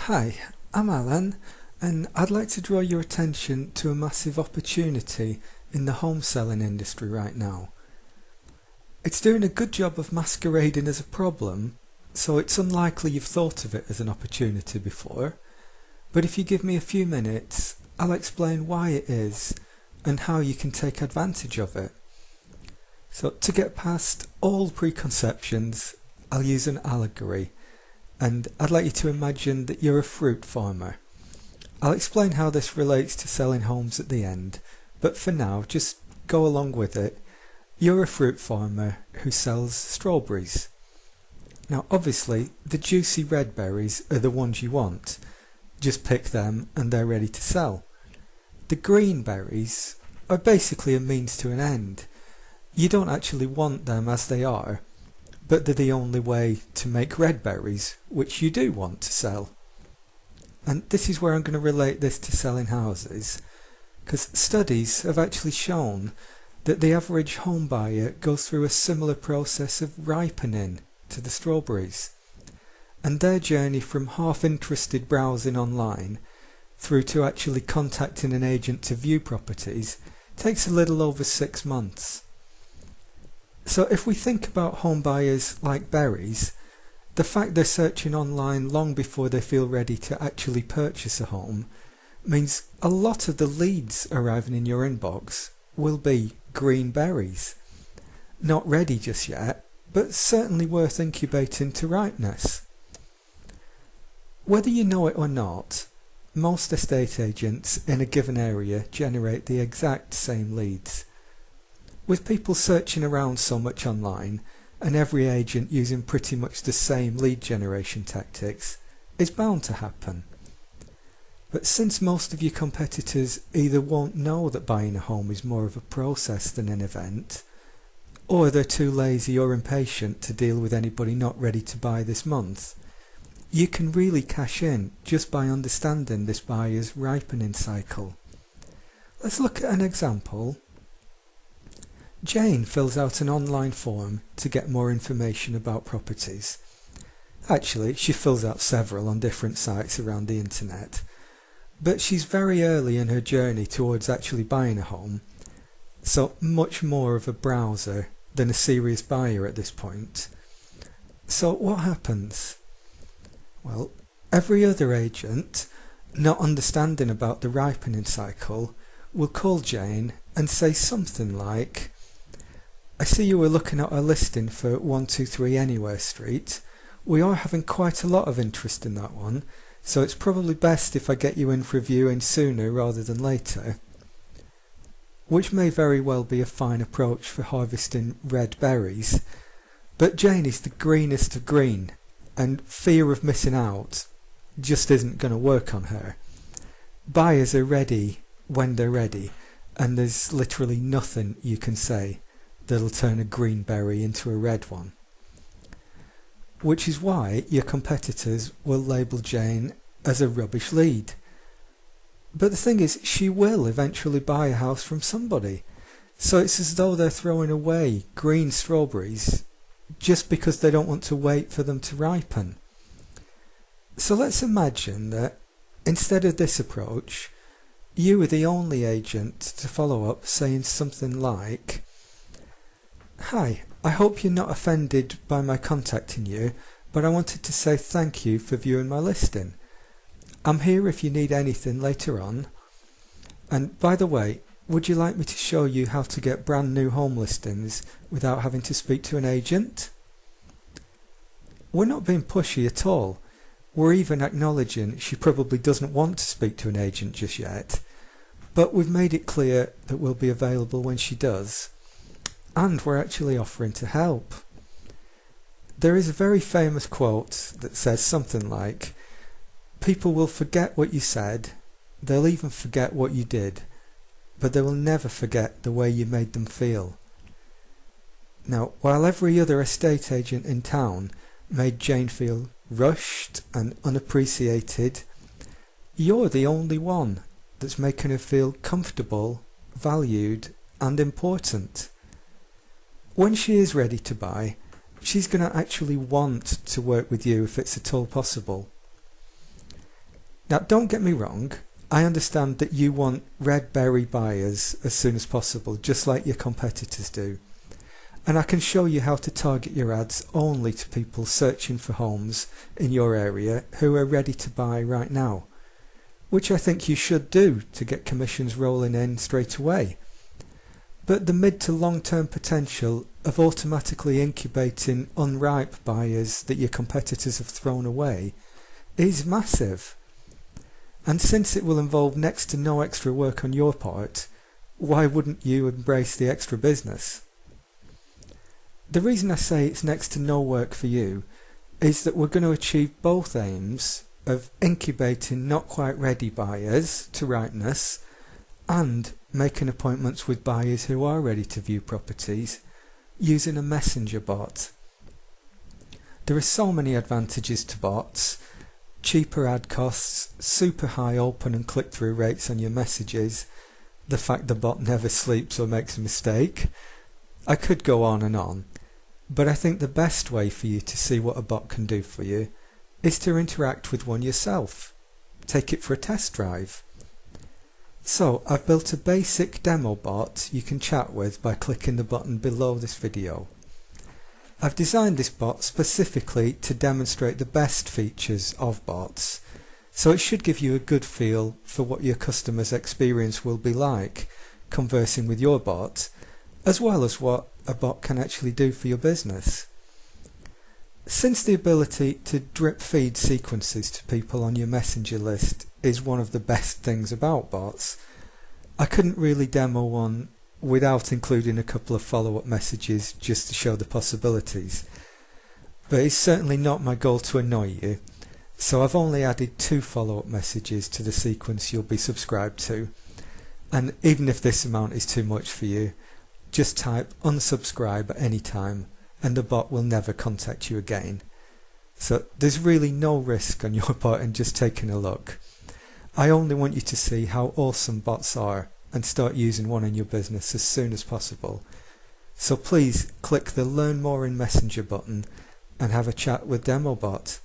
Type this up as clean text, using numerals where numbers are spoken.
Hi, I'm Alan, and I'd like to draw your attention to a massive opportunity in the home selling industry right now. It's doing a good job of masquerading as a problem, so it's unlikely you've thought of it as an opportunity before, but if you give me a few minutes, I'll explain why it is and how you can take advantage of it. So to get past all preconceptions, I'll use an allegory. And I'd like you to imagine that you're a fruit farmer. I'll explain how this relates to selling homes at the end, but for now, just go along with it. You're a fruit farmer who sells strawberries. Now obviously, the juicy red berries are the ones you want. Just pick them and they're ready to sell. The green berries are basically a means to an end. You don't actually want them as they are, but they're the only way to make red berries, which you do want to sell. And this is where I'm going to relate this to selling houses, because studies have actually shown that the average home buyer goes through a similar process of ripening to the strawberries. And their journey from half-interested browsing online through to actually contacting an agent to view properties takes a little over 6 months. So if we think about home buyers like berries, the fact they're searching online long before they feel ready to actually purchase a home means a lot of the leads arriving in your inbox will be green berries. Not ready just yet, but certainly worth incubating to ripeness. Whether you know it or not, most estate agents in a given area generate the exact same leads. With people searching around so much online, and every agent using pretty much the same lead generation tactics, it's bound to happen. But since most of your competitors either won't know that buying a home is more of a process than an event, or they're too lazy or impatient to deal with anybody not ready to buy this month, you can really cash in just by understanding this buyer's ripening cycle. Let's look at an example. Jane fills out an online form to get more information about properties. Actually, she fills out several on different sites around the internet, but she's very early in her journey towards actually buying a home, so much more of a browser than a serious buyer at this point. So what happens? Well, every other agent, not understanding about the ripening cycle, will call Jane and say something like, "I see you were looking at our listing for 123 Anywhere Street. We are having quite a lot of interest in that one, so it's probably best if I get you in for a viewing sooner rather than later." Which may very well be a fine approach for harvesting red berries, but Jane is the greenest of green, and fear of missing out just isn't going to work on her. Buyers are ready when they're ready, and there's literally nothing you can say that'll turn a green berry into a red one. Which is why your competitors will label Jane as a rubbish lead. But the thing is, she will eventually buy a house from somebody, so it's as though they're throwing away green strawberries just because they don't want to wait for them to ripen. So let's imagine that instead of this approach, you were the only agent to follow up saying something like, "Hi, I hope you're not offended by my contacting you, but I wanted to say thank you for viewing my listing. I'm here if you need anything later on. And by the way, would you like me to show you how to get brand new home listings without having to speak to an agent?" We're not being pushy at all. We're even acknowledging she probably doesn't want to speak to an agent just yet, but we've made it clear that we'll be available when she does. And we're actually offering to help. There is a very famous quote that says something like, "People will forget what you said, they'll even forget what you did, but they will never forget the way you made them feel." Now, while every other estate agent in town made Jane feel rushed and unappreciated, you're the only one that's making her feel comfortable, valued, and important. When she is ready to buy, she's going to actually want to work with you if it's at all possible. Now don't get me wrong, I understand that you want red berry buyers as soon as possible, just like your competitors do. And I can show you how to target your ads only to people searching for homes in your area who are ready to buy right now, which I think you should do to get commissions rolling in straight away. But the mid to long term potential of automatically incubating unripe buyers that your competitors have thrown away is massive. And since it will involve next to no extra work on your part, why wouldn't you embrace the extra business? The reason I say it's next to no work for you is that we're going to achieve both aims of incubating not quite ready buyers to ripeness and making appointments with buyers who are ready to view properties using a messenger bot. There are so many advantages to bots: cheaper ad costs, super high open and click-through rates on your messages, the fact the bot never sleeps or makes a mistake. I could go on, but I think the best way for you to see what a bot can do for you is to interact with one yourself. Take it for a test drive. So I've built a basic demo bot you can chat with by clicking the button below this video. I've designed this bot specifically to demonstrate the best features of bots, so it should give you a good feel for what your customer's experience will be like conversing with your bot, as well as what a bot can actually do for your business. Since the ability to drip feed sequences to people on your messenger list is one of the best things about bots, I couldn't really demo one without including a couple of follow-up messages just to show the possibilities. But it's certainly not my goal to annoy you, so I've only added 2 follow-up messages to the sequence you'll be subscribed to. And even if this amount is too much for you, just type unsubscribe at any time and the bot will never contact you again. So there's really no risk on your part in just taking a look. I only want you to see how awesome bots are and start using one in your business as soon as possible. So please click the Learn More in Messenger button and have a chat with DEMOBOT.